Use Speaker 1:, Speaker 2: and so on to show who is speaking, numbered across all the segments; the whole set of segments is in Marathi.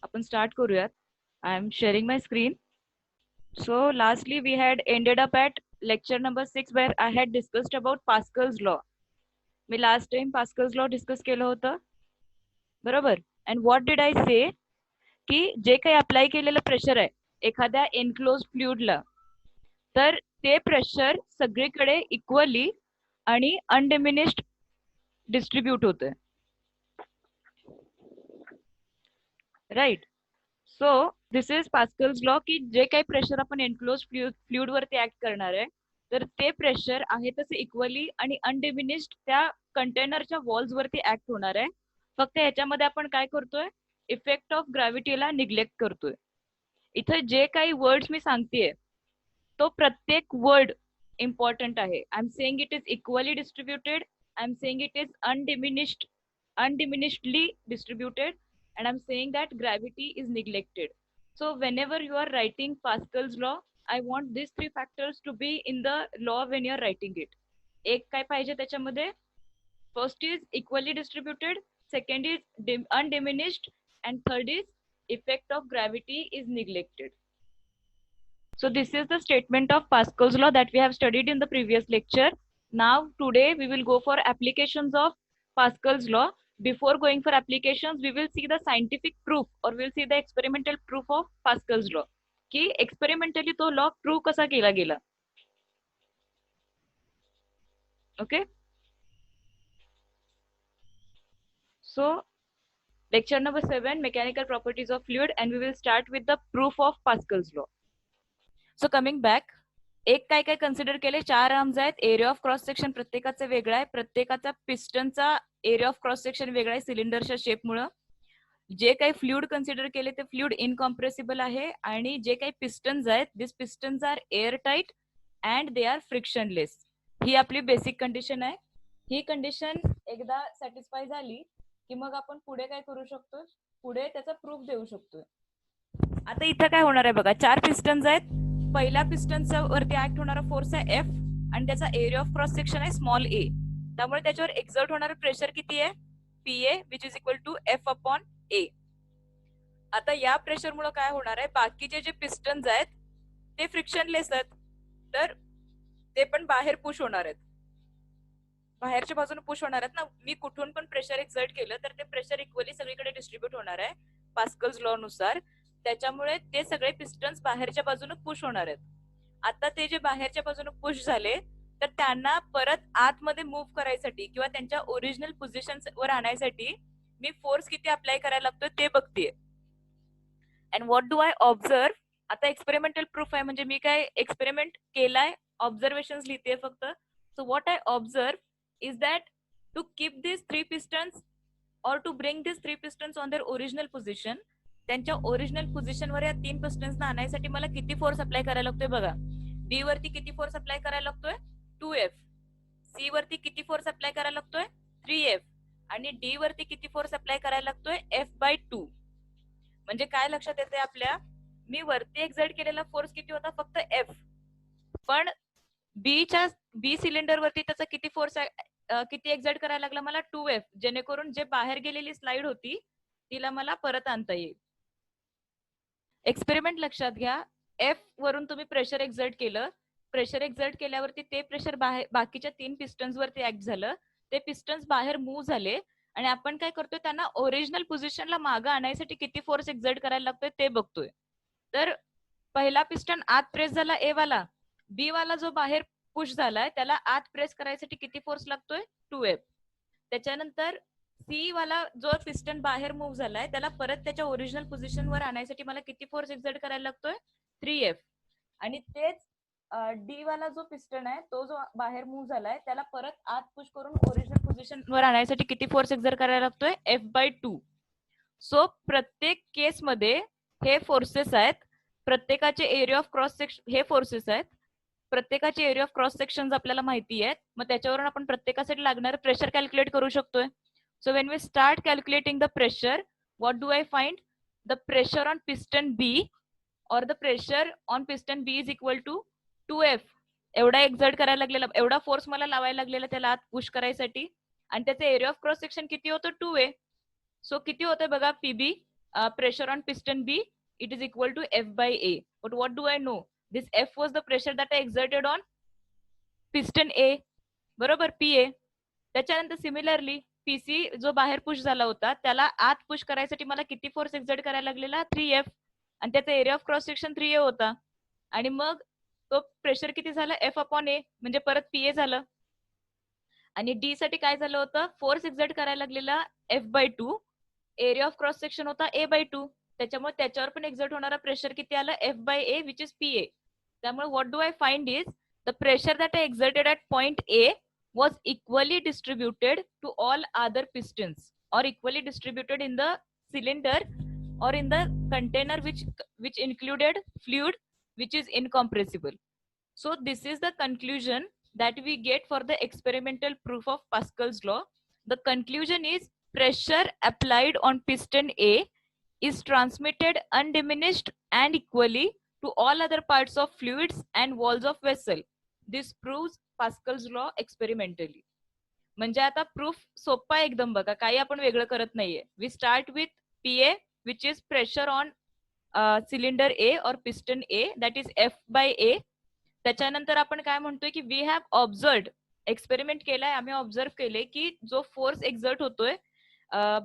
Speaker 1: आपण स्टार्ट करूयात. I am sharing my screen. So lastly we had ended up at lecture number 6 where I had discussed about Pascal's law. मी last time Pascal's law discuss केलं होतं बरोबर. And what did I say की जे काही अप्लाय केलेलं प्रेशर आहे एखाद्या एनक्लोज फ्लुइडला, तर ते प्रेशर सगळीकडे इक्वली आणि अनडिमिनिश्ड डिस्ट्रीब्यूट होतंय. Right. So this is Pascal's law की जे काही प्रेशर आपण एनक्लोज फ्लुइड वरती ऍक्ट करणार आहे, तर ते प्रेशर आहे तसे इक्वली आणि अनडिमिनिश्ड त्या कंटेनरच्या वॉल्स वरती ऍक्ट होणार आहे. फक्त ह्याच्यामध्ये आपण काय करतोय, इफेक्ट ऑफ ग्रॅव्हिटीला निग्लेक्ट करतोय. इथं जे काही वर्ड्स मी सांगतेय तो प्रत्येक वर्ड इम्पॉर्टंट आहे. I am saying it is equally distributed, I am saying it is undiminishedly distributed, and I'm saying that gravity is neglected. So whenever you are writing Pascal's law, I want these three factors to be in the law when you are writing it. एक काय पाहिजे त्याच्यामध्ये, first is equally distributed, second is undiminished, and third is effect of gravity is neglected. So this is the statement of Pascal's law that we have studied in the previous lecture. Now today we will go for applications of Pascal's law. Before going for applications, we will see the scientific proof or we will see the experimental proof of Pascal's law. कि experimentally तो law prove कसा केला गेला. Okay. So lecture number 7, mechanical properties of fluid, and we will start with the proof of Pascal's law. So coming back, एक काय काय कन्सिडर केले, 4 आर्म्स आहेत, एरिया ऑफ क्रॉस सेक्शन प्रत्येकाचा वेगळा आहे, प्रत्येकाचा पिस्टनचा एरिया ऑफ क्रॉस सेक्शन वेगळा आहे सिलेंडरच्या शेपमुळे. जे काही फ्लुइड कन्सिडर केले ते फ्लुइड इनकॉम्प्रेसिबल आहे, आणि जे काही पिस्टन्स आहेत this pistons are air tight and they are frictionless. ही आपली बेसिक कंडिशन आहे. ही कंडिशन एकदा सॅटिस्फाय झाली की मग आपण पुढे काय करू शकतो, पुढे त्याचा प्रूफ देऊ शकतो. आता इथं काय होणार आहे बघा, 4 पिस्टन्स आहेत. पहिल्या पिस्टनच्या वरती ऍक्ट होणारा फोर्स आहे एफ, आणि त्याचा एरिया ऑफ क्रॉस सेक्शन आहे स्मॉल ए. त्यामुळे त्याच्यावर एक्झर्ट होणारा प्रेशर किती आहे, PA, which is equal to F upon A. आता या प्रेशरमुळे काय होणार आहे, बाकीचे जे पिस्टन्स आहेत ते फ्रिक्शनलेस आहेत, तर ते पण बाहेर पुश होणार आहेत, बाहेरच्या बाजूने पुश होणार आहेत ना. मी कुठून पण प्रेशर एक्झर्ट केलं तर ते प्रेशर इक्वली सगळीकडे डिस्ट्रीब्यूट होणार आहे पास्कल्स लॉ नुसार. त्याच्यामुळे ते सगळे पिस्टन्स बाहेरच्या बाजूने पुश होणार आहेत. आता ते जे बाहेरच्या बाजूने पुश झाले तर त्यांना परत आतमध्ये मूव्ह करायसाठी किंवा त्यांच्या ओरिजिनल पोझिशन वर आणण्यासाठी मी फोर्स किती अप्लाय करायला लागतोय ते बघतेय. And what do I observe, आता एक्सपेरिमेंटल प्रूफ आहे म्हणजे मी काय एक्सपेरिमेंट केलाय, ऑब्झर्वेशन लिहिते फक्त. So what I observe is that to keep these 3 pistons or to bring these 3 pistons on their original position, त्यांच्या ओरिजिनल पोझिशन वर या 3 पिस्टन्स ना आणण्यासाठी मला किती फोर्स अप्लाय करायला लागतोय बघा. डी वरती किती फोर्स अप्लाय करायला लागतोय, 2F. सी वरती किती फोर्स अप्लाय करायला लागतोय, 3F. आणि डी वरती किती फोर्स अप्लाय करायला लागतोय, F/2. म्हणजे काय लक्षात येते आपल्या, मी वरती एक्झर्ट केलेला फोर्स किती होता, फक्त F. पण बी सिलेंडर वरती त्याचा किती फोर्स किती एक्झर्ट करायला लागला मला, 2F, जेणेकरून जे बाहेर गेलेली स्लाइड होती तिला मला परत आणता येईल. एक्सपेरिमेंट लक्षात घ्या, एफ वरून तुम्ही प्रेशर एक्झर्ट केलं, प्रेशर एक्झर्ट केल्यावरती ते प्रेशर बाकीच्या 3 पिस्टन्स वरती ऍक्ट झालं, ते पिस्टन्स बाहेर मूव्ह झाले, आणि आपण काय करतोय, त्यांना ओरिजिनल पोझिशनला मागं आणण्यासाठी किती फोर्स एक्झर्ट करायला लागतोय ते बघतोय. तर पहिला पिस्टन आत प्रेस झाला ए वाला, बी वाला जो बाहेर पुश झालाय त्याला आत प्रेस करायसाठी किती फोर्स लागतोय, 2F. त्याच्यानंतर सी वाला जो पिस्टन बाहेर मूव्ह झालाय त्याला परत त्याच्या ओरिजिनल पोझिशन वर आणण्यासाठी मला किती फोर्स एक्झर्ट करायला लागतोय, 3F. आणि तेच डी वाला जो पिस्टन आहे तो जो बाहेर मूव्ह झालाय त्याला परत आत पुश करून ओरिजिनल पोझिशन वर आणण्यासाठी किती फोर्स एक्झर्ट करायला लागतोय, F/2. सो प्रत्येक केसमध्ये हे फोर्सेस आहेत, प्रत्येकाचे एरिया ऑफ क्रॉस सेक्शन हे फोर्सेस आहेत, प्रत्येकाचे एरिया ऑफ क्रॉस सेक्शन आपल्याला माहिती आहेत. मग त्याच्यावरून आपण प्रत्येकासाठी लागणारे प्रेशर कॅल्क्युलेट करू शकतोय. So when we start calculating the pressure, what do I find, the pressure on piston B or the pressure on piston B is equal to 2F. एवढा एक्झर्ट करायला लागलेला, एवढा फोर्स मला लावायला लागलेला त्याला आत पुश करायसाठी, आणि त्याचे एरिया ऑफ क्रॉस सेक्शन किती होतं, 2A. सो किती होतंय बघा, PB pressure on piston B, it is equal to F by A. But what do I know? This F was the pressure that I exerted on piston A, बरोबर, PA. त्याच्यानंतर सिमिलरली पीसी जो बाहेर पुश झाला होता त्याला आत पुश करायसाठी मला किती फोर्स एक्झर्ट करायला लागलेला? 3F. आणि त्याचा area of cross section 3A होता. आणि मग तो प्रेशर किती झाला? F अपॉन A, म्हणजे परत PA झालं. आणि डी साठी काय झालं होतं? फोर्स एक्झर्ट करायला लागलेला F/2, area of cross section होता A/2. त्याच्यामुळे त्याच्यावर पण एक्झर्ट होणारा प्रेशर किती आलं? F/A, which is PA. त्यामुळे what do I find is the pressure that I exerted at point A was equally distributed to all other pistons or equally distributed in the cylinder or in the container which included fluid which is incompressible. So this is the conclusion that we get for the experimental proof of Pascal's law. The conclusion is pressure applied on piston A is transmitted undiminished and equally to all other parts of fluids and walls of vessel. This proves Pascal's law experimentally. म्हणजे आता प्रूफ सोपा एकदम बघा, काही आपण वेगळं करत नाहीये. We start with PA which is pressure on cylinder A और piston A, that is F/A. त्याच्यानंतर आपण काय म्हणतोय की वी हॅव ऑब्झर्व, एक्सपेरिमेंट केलाय, आम्ही ऑब्झर्व केले की जो फोर्स एक्झर्ट होतोय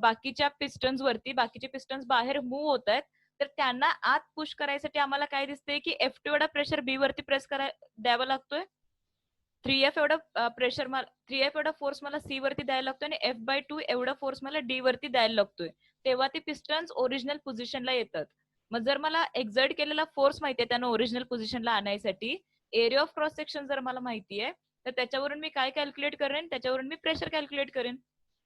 Speaker 1: बाकीच्या पिस्टन्स वरती, बाकीचे पिस्टन्स बाहेर मूव्ह होत आहेत, तर त्यांना आत पुश करायसाठी आम्हाला काय दिसतंय की F2 एवढा प्रेशर B वरती प्रेस द्यावा लागतोय. 3F एवढा प्रेशर 3F एवढा फोर्स मला C वरती द्यायला लागतोय आणि F/2 एवढा फोर्स मला D वरती द्यायला लागतोय. तेव्हा ते पिस्टन्स ओरिजिनल पोझिशनला येतात. मग जर मला एक्झर्ट केलेला फोर्स माहितीये त्यांना ओरिजिनल पोझिशनला आणण्यासाठी, एरिया ऑफ क्रॉस सेक्शन जर मला माहितीये, तर त्याच्यावरून मी काय कॅल्क्युलेट करेन? त्याच्यावरून मी प्रेशर कॅल्क्युलेट करेन.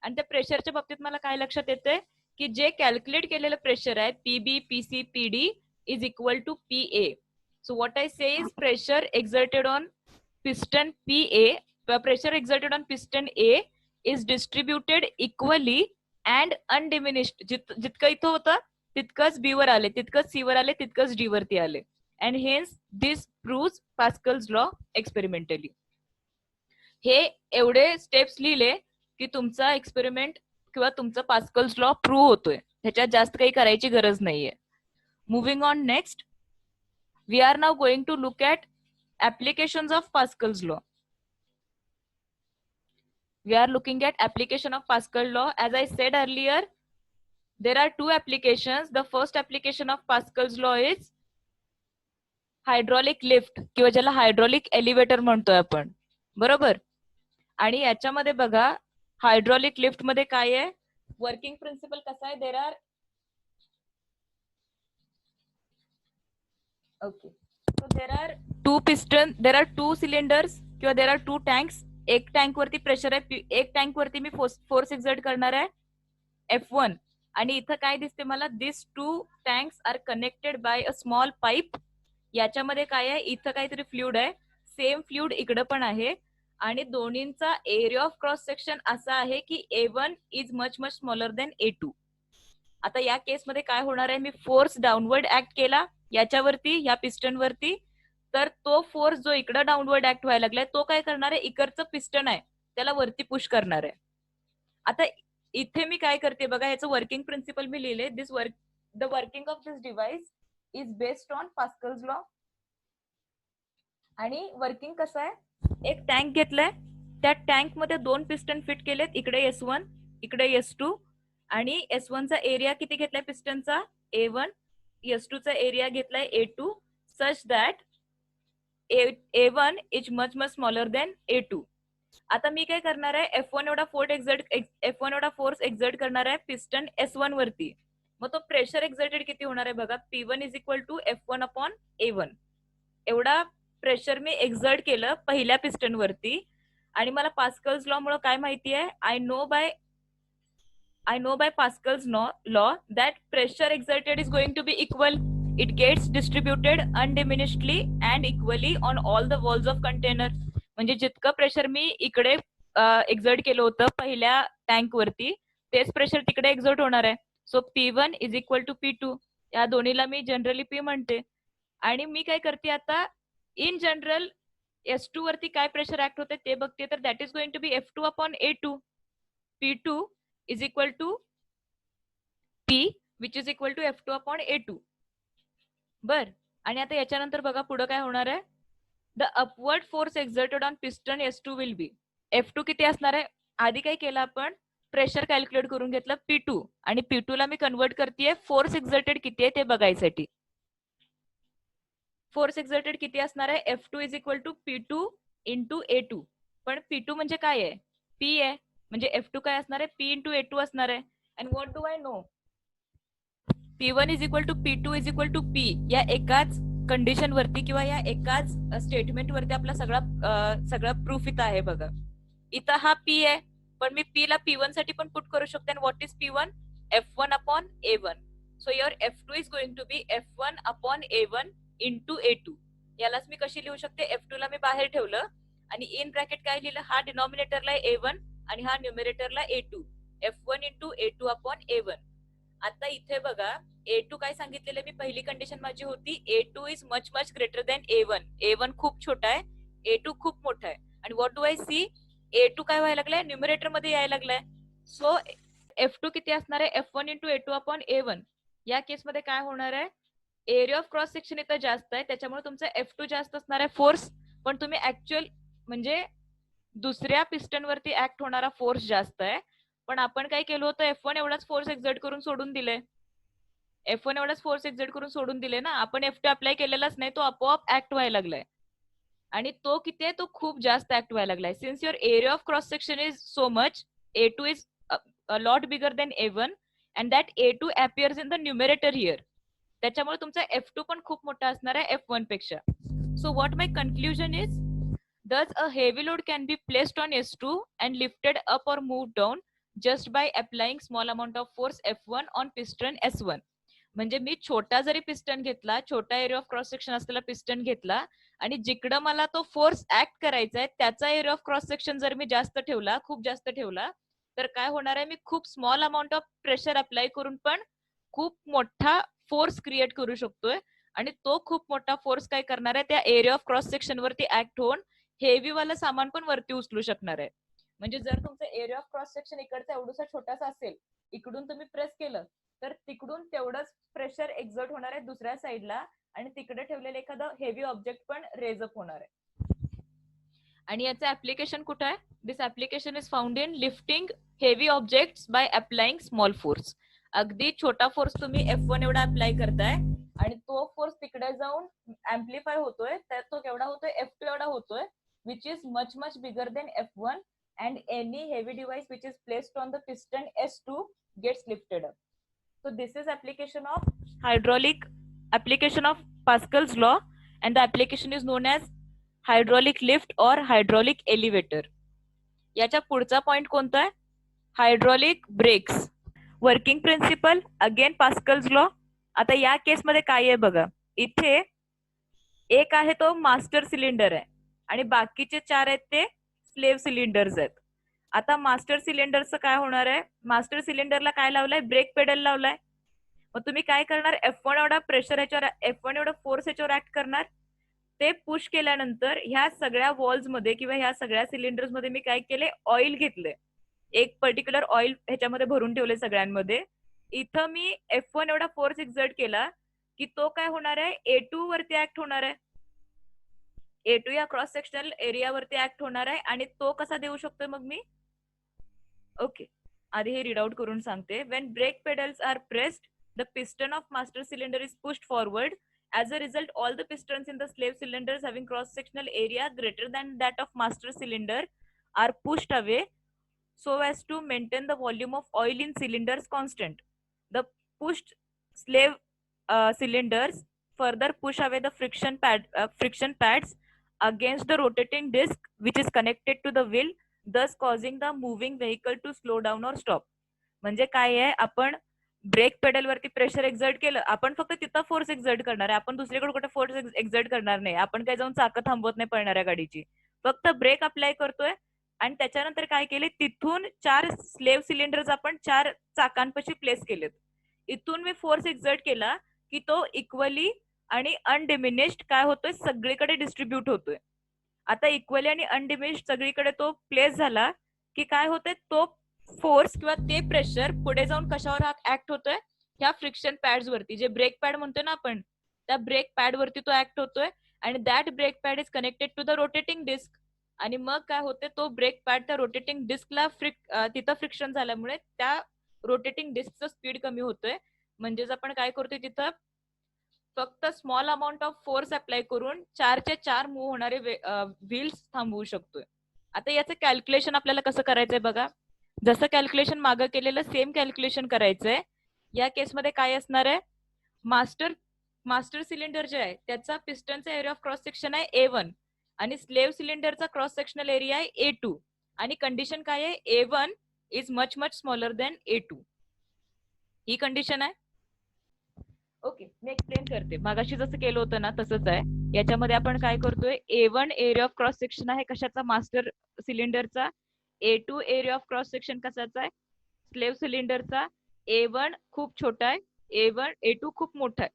Speaker 1: आणि त्या प्रेशरच्या बाबतीत मला काय लक्षात येतंय की जे कॅल्क्युलेट केलेलं प्रेशर आहे PB, PC, PD is equal to PA. So what I say is pressure exerted on piston PA, pressure exerted on piston A is distributed equally and undiminished. जितकं इथं होतं तितकंच B वर आले, तितकंच C वर आले, तितकंच D वरती आले. And hence this proves Pascal's law experimentally. हे एवढे स्टेप्स लिहिले की तुमचा एक्सपेरिमेंट किंवा तुमचा पास्कल्स लॉ प्रूव्ह होतोय. ह्याच्यात जास्त काही करायची गरज नाहीये. Moving on next, we are now going to look at applications of Pascal's law. We are looking at application of Pascal's law. As I said earlier, there are two applications. The first application of Pascal's law is hydraulic lift किंवा ज्याला हायड्रॉलिक एलिव्हेटर म्हणतोय आपण, बरोबर. आणि याच्यामध्ये बघा हायड्रॉलिक लिफ्ट मध्ये काय आहे, वर्किंग प्रिन्सिपल कसा आहे? There are okay, so there are to piston, there are to cylinders किंवा देर आर टू टँक्स. एक टँक वरती प्रेशर आहे, एक टँक वरती मी फोर्स एक्झर्ट करणार आहे F1. आणि इथं काय दिसते मला? This two tanks are connected by a small pipe. याच्यामध्ये काय आहे? इथं काहीतरी फ्लुइड आहे, सेम फ्लुइड इकडं पण आहे. आणि दोन्हींचा एरिया ऑफ क्रॉस सेक्शन असा आहे की A1 is much much smaller than A2. आता या केसमध्ये काय होणार आहे? मी फोर्स डाऊनवर्ड ऍक्ट केला याच्यावरती, या पिस्टन वरती, तर तो फोर्स जो इकडं डाऊनवर्ड ऍक्ट व्हायला लागलाय तो काय करणार आहे? इकडचं पिस्टन आहे त्याला वरती पुश करणार आहे. आता इथे मी काय करते बघा, ह्याचं वर्किंग प्रिन्सिपल मी लिहिले. This work, the working of this device is based on Pascal's law. आणि वर्किंग कसं आहे? एक टँक घेतलाय, त्या टँक मध्ये दोन पिस्टन फिट केलेत, इकडे S1 इकडे S2. आणि S1 चा एरिया किती घेतलाय पिस्टनचा? A1. S2 चा एरिया घेतलाय A2, such that A1 is much much smaller than A2. आता मी काय करणार आहे? F1 एवढा फोर्स एक्झर्ट करणार आहे पिस्टन S1 वरती. मग तो प्रेशर एक्झर्टेड किती होणार आहे बघा? P1 is equal to F1 upon A1. एवढा प्रेशर मी एक्झर्ट केलं पहिल्या पिस्टन वरती. आणि मला पास्कल्स लॉ मुळे काय माहिती आहे? I know by Pascal's law that pressure exerted is going to be equal. It gets distributed undiminished and equally on all the walls of container. म्हणजे जितकं प्रेशर मी इकडे एक्झर्ट केलं होतं पहिल्या टँक वरती, तेच प्रेशर तिकडे एक्झर्ट होणार आहे. So P1 is equal to P2. या दोन्हीला मी जनरली P म्हणते. आणि मी काय करते आता? इन जनरल S2 वरती काय प्रेशर ऍक्ट होते ते बघते, तर that is going to be F2 upon A2. P2 is equal to P, which is equal to F2 upon A2. बर, आणि आता याच्यानंतर बघा पुढे काय होणार आहे. The upward force exerted on piston S2 will be. F2 किती असणार आहे. आधी काय केलं आपण, प्रेशर कॅल्क्युलेट करून घेतलं P2, आणि P2 ला मी कन्वर्ट करतेय फोर्स एक्झर्टेड किती आहे ते बघायसाठी. फोर्स एक्झर्टेड किती असणार आहे, F2 is equal to P2 into A2. पण P2 म्हणजे काय आहे, P आहे, म्हणजे F2 काय असणार आहे, P इंटू A2 असणार आहे. And what do I know, P1 is equal to P2 is equal to P. या एकाच कंडिशन वरती किंवा या एकाच स्टेटमेंट वरती आपला सगळा प्रूफ इथं आहे बघा. इथं हा P आहे, पण मी P ला P1 साठी पण पुट करू शकते. What is P1, F1 upon A1. So your F2 is going to be F1 upon A1 into A2. यालाच मी कशी लिहू शकते, F2 ला मी बाहेर ठेवलं आणि इन ब्रॅकेट काय लिहिलं, हा डिनॉमिनेटरला A1 आणि हा न्यूमरेटरला A2. F1 into A2 upon A1. आता इथे बघा A2 काय सांगितलेलं मी, पहिली कंडिशन माझी होती A2 is much much greater than A1. A1 खूप छोटा आहे, A2 खूप मोठा आहे. आणि what do I C, A2 काय व्हायला लागलाय, न्यूमरेटर मध्ये यायला लागलाय. सो F2 किती असणार आहे, F1 into A2 upon A1. या केसमध्ये काय होणार आहे, एरिया ऑफ क्रॉस सेक्शन इथं जास्त आहे, त्याच्यामुळे तुमचा F2 जास्त असणार आहे फोर्स. पण तुम्ही ऍक्च्युअल म्हणजे दुसऱ्या पिस्टन वरती ऍक्ट होणारा फोर्स जास्त आहे. पण आपण काय केलं होतं, F1 एवढाच फोर्स एक्झर्ट करून सोडून दिले. F1 एवढाच फोर्स एक्झर्ट करून सोडून दिले ना आपण, F2 अप्लाय केलेलाच नाही, तो आपोआप ऍक्ट व्हायला लागलाय. आणि तो किती आहे, तो खूप जास्त ऍक्ट व्हायला लागलाय. Since your area of cross section is so much, A2 is a lot bigger than A1 and that A2 appears in the numerator here. त्याच्यामुळे तुमचा F2 पण खूप मोठा असणार आहे F1 पेक्षा. So what my conclusion is, thus a heavy load can be placed on S2 and lifted up or moved down just by applying small amount of force F1 on piston S1. म्हणजे मी छोटा जरी पिस्टन घेतला, छोटा एरिया ऑफ क्रॉस सेक्शन असलेला पिस्टन घेतला, आणि जिकडं मला तो फोर्स ऍक्ट करायचा आहे त्याचा एरिया ऑफ क्रॉस सेक्शन जर मी जास्त ठेवला, खूप जास्त ठेवला, तर काय होणार आहे, मी खूप small amount of pressure apply करून पण खूप मोठा फोर्स क्रिएट करू शकतोय. आणि तो खूप मोठा फोर्स काय करणार आहे, त्या एरिया ऑफ क्रॉस सेक्शन वरती ऍक्ट होऊन हेवी वाला सामान पण वरती उचलू शकणार आहे. म्हणजे जर तुमचं एरिया ऑफ क्रॉस सेक्शन इकडचा एवढसा छोटासा असेल, इकडून तुम्ही प्रेस केलं तर तिकडून तेवढंच प्रेशर एक्झर्ट होणार आहे दुसऱ्या साईडला, आणि तिकडे ठेवलेलं एखादं हेवी ऑब्जेक्ट पण रेज अप होणार आहे. आणि याचं ऍप्लिकेशन कुठं आहे, this application is found in lifting heavy objects by applying small force. अगदी छोटा फोर्स तुम्ही F1 एवढा अप्लाय करताय आणि तो फोर्स तिकडे जाऊन अँप्लिफाय होतोय, तर तो केवढा होतोय, F2 एवढा होतोय, which is much much bigger than F1, and any heavy device which is placed on the piston S2 gets lifted up. So this is application of Pascal's law, and the application is known as hydraulic lift or hydraulic elevator. याच्या पुढचा पॉइंट कोणता आहे, hydraulic brakes. Working principle again Pascal's law. आता या केस मध्ये काय आहे बघा, इथे एक आहे तो मास्टर सिलेंडर आहे आणि बाकीचे 4 आहेत ते स्लेव्ह सिलेंडर्स आहेत. आता मास्टर सिलेंडरचं काय होणार आहे, मास्टर सिलेंडरला काय लावलंय, ब्रेक पेडल लावलाय. मग तुम्ही काय करणार, F1 एवढा प्रेशर याच्यावर, F1 एवढा फोर्स याच्यावर ऍक्ट करणार. ते पुश केल्यानंतर ह्या सगळ्या वॉल्स मध्ये किंवा ह्या सगळ्या सिलेंडर्स मध्ये मी काय केले, ऑइल घेतले, एक पर्टिक्युलर ऑइल ह्याच्यामध्ये भरून ठेवले सगळ्यांमध्ये. इथं मी F1 एवढा फोर्स एक्झर्ट केला की तो काय होणार आहे, A2 वरती ऍक्ट होणार आहे. A2 या क्रॉस सेक्शनल एरियावरती ऍक्ट होणार आहे. आणि तो कसा देऊ शकतोय मग मी, ओके आधी हे रीड आउट करून सांगते. When brake pedals are pressed, the piston of master cylinder is pushed forward. As a result, all the pistons in the slave cylinders having cross-sectional area greater than that of master cylinder are pushed away so as to maintain the volume of oil in cylinders constant. The pushed slave cylinders further push away the friction pads against the rotating disc which is connected to the wheel, thus causing the moving vehicle to slow down or stop. म्हणजे काय आहे, आपण ब्रेक पेडल वरती प्रेशर एक्झर्ट केलं, आपण फक्त तिथं फोर्स एक्झर्ट करणार आहे, आपण दुसरीकडे कुठे फोर्स एक्झर्ट करणार नाही. आपण काय जाऊन चाकं थांबवत नाही पळणाऱ्या गाडीची, फक्त ब्रेक अप्लाय करतोय. आणि त्याच्यानंतर काय केले, तिथून 4 स्लेव्ह सिलेंडर्स आपण 4 चाकांपाशी प्लेस केलेत. इथून मी फोर्स एक्झर्ट केला की तो इक्वली आणि अनडिमिनिश्ड काय होतोय, सगळीकडे डिस्ट्रीब्यूट होतोय. आता इक्वली आणि अनडिमिनिश्ड सगळीकडे तो प्लेस झाला की काय होतंय, तो फोर्स किंवा ते प्रेशर पुढे जाऊन कशावर ऍक्ट होतोय, ह्या फ्रिक्शन पॅड्स वरती, जे ब्रेक पॅड म्हणतोय ना आपण, त्या ब्रेक पॅड वरती तो ऍक्ट होतोय आणि that brake pad is connected to the rotating disc. आणि मग काय होते, तो ब्रेक पॅड त्या रोटेटिंग डिस्कला तिथं फ्रिक्शन झाल्यामुळे त्या रोटेटिंग डिस्कचं स्पीड कमी होतोय. म्हणजेच आपण काय करतोय, तिथं फक्त small amount of force apply करून 4चे 4 मूव्ह होणारे व्हील्स थांबवू शकतोय. आता याचं कॅल्क्युलेशन आपल्याला कसं करायचंय बघा. जसं कॅल्क्युलेशन मागं केलेलं सेम कॅल्क्युलेशन करायचंय. या केसमध्ये काय असणार आहे, मास्टर सिलेंडर जे आहे त्याचा पिस्टनचा एरिया ऑफ क्रॉस सेक्शन आहे A1 आणि स्लेव्ह सिलेंडरचा क्रॉस सेक्शनल एरिया आहे A2 आणि कंडिशन काय आहे, A1 is much much smaller than A2. He condition आहे. ओके, मी एक्सप्लेन करते. मागाशी जसं केलं होतं ना तसंच आहे. याच्यामध्ये आपण काय करतोय, A1 area of cross section आहे कशाचा, मास्टर सिलेंडरचा. A2 area of cross section कशाचा आहे, स्लेव्ह सिलेंडरचा. A1 खूप छोटा आहे, A2 खूप मोठा आहे.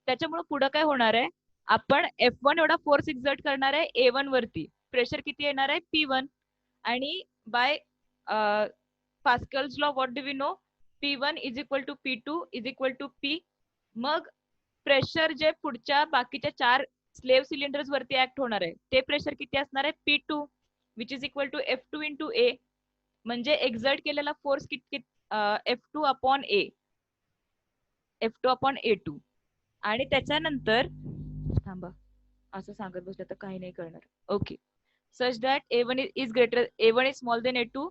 Speaker 1: त्याच्यामुळे पुढे काय होणार आहे, आपण F1 एवढा फोर्स एक्झर्ट करणार आहे A1 वरती. प्रेशर किती येणार आहे, P1. आणि by Pascal's law what do we know, P1 is equal to P2 is equal to P. मग प्रेशर जे पुढच्या बाकीच्या 4 स्लेव्ह सिलेंडर्स वरती ऍक्ट होणार आहे ते प्रेशर किती असणार आहे, P2 which is equal to F2 into A. म्हणजे एक्झर्ट केलेला फोर्स किती, F2 upon A, F2 upon A2. आणि त्याच्यानंतर थांबा, असं सांगत बसलं तर काही नाही करणार. Okay, such that A1 is greater, A1 is small than A2.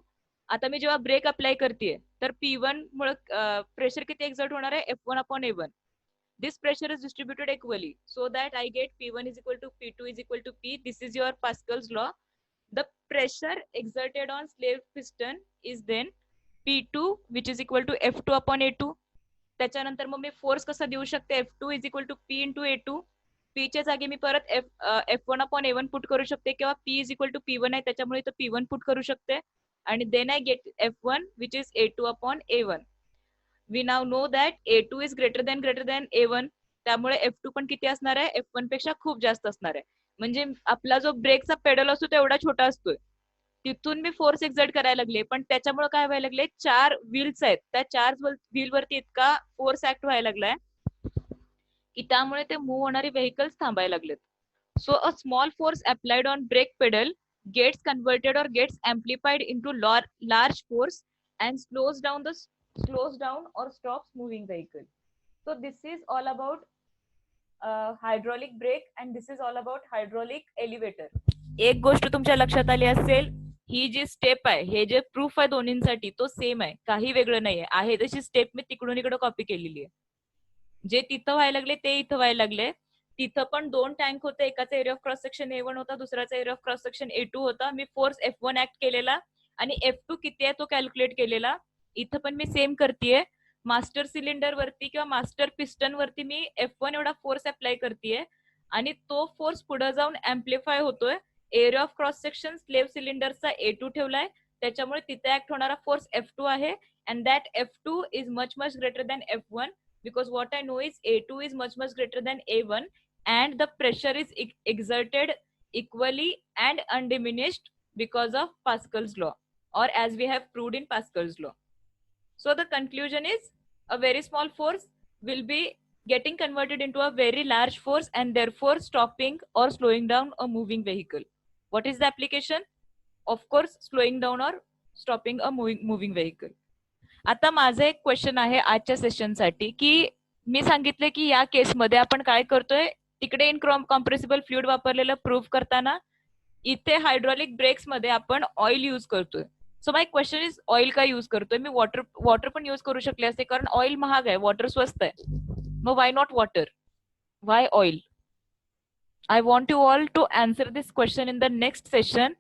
Speaker 1: आता मी जेव्हा ब्रेक अप्लाय करते तर P1 मुळे प्रेशर किती एक्झर्ट होणार आहे, F1 upon A1. This pressure is distributed equally so that I get P1 is equal to P2 is equal to P. This is your Pascal's law. The pressure exerted on slave piston is then P2 which is equal to F2 upon A2. त्याच्यानंतर मग मी फोर्स कसा देऊ शकते, F2 is equal to P into A2. P च्या जागी मी परत F1 upon A1 पुट करू शकते किंवा P is equal to P1 आहे त्याच्यामुळे तो P1 पुट करू शकते. आणि then I get F1 which is A2 upon A1. We now know that A2 is greater than A1. त्यामुळे F2 पण किती असणार आहे, F1 पेक्षा खूप जास्त असणार आहे. म्हणजे आपला जो ब्रेकचा पेडल असतो तो एवढा छोटा असतोय, तिथून मी फोर्स एक्झर्ट करायला लागले, पण त्याच्यामुळे काय व्हायला लागले, 4 व्हील्स आहेत त्या 4 व्हील वरती इतका फोर्स ऍक्ट व्हायला लागलाय की त्यामुळे ते मूव्ह होणारे व्हेकल्स थांबायला लागलेत. So a small force applied on brake pedal gets converted or gets amplified into large force and slows down or stops moving vehicle. So this is all about hydraulic brake and this is all about hydraulic elevator. एक गोष्ट तुमच्या लक्षात आली असेल, ही जी स्टेप आहे, हे जे प्रूफ आहे दोन्हींसाठी तो सेम आहे, काही वेगळं नाहीये. आहे तशी स्टेप मी तिकडून इकडे कॉपी केलेली आहे. जे तिथं व्हायला लागले ते इथं व्हायला लागले. तिथं पण 2 टँक होते, एकाचा area of cross section A1 होता, दुसऱ्याचा area of cross section A2 होता. मी फोर्स F1 ऍक्ट केलेला आणि F2 किती आहे तो कॅल्क्युलेट केलेला. इथं पण मी सेम करतेय, मास्टर सिलेंडर वरती किंवा मास्टर पिस्टन वरती मी F1 एवढा फोर्स अप्लाय करतेय आणि तो फोर्स पुढे जाऊन अँप्लिफाय होतोय. Area of cross section slave सिलेंडरचा A2 ठेवलाय, त्याच्यामुळे तिथे ऍक्ट होणारा फोर्स F2 आहे. And that F2 is much much greater than F1 because what I know is A2 is much greater than A1 and the pressure is exerted equally and undiminished because of Pascal's law, or as we have proved in Pascal's law. So the conclusion is a very small force will be getting converted into a very large force and therefore stopping or slowing down a moving vehicle. What is the application? Of course, slowing down or stopping a moving vehicle. आता माझं एक क्वेश्चन आहे आजच्या सेशनसाठी, की मी सांगितले की या केसमध्ये आपण काय करतोय, तिकडे इन कॉम्प्रेसिबल फ्लुइड वापरलेलं प्रूव्ह करताना इथे हायड्रॉलिक ब्रेक्स मध्ये आपण ऑइल यूज करतोय. So my question is, oil का यूज करतोय मी? वॉटर पण यूज करू शकले असते, कारण ऑइल महाग आहे, वॉटर स्वस्त आहे. मग why not water, Y oil? I want you all to answer this question in the next session.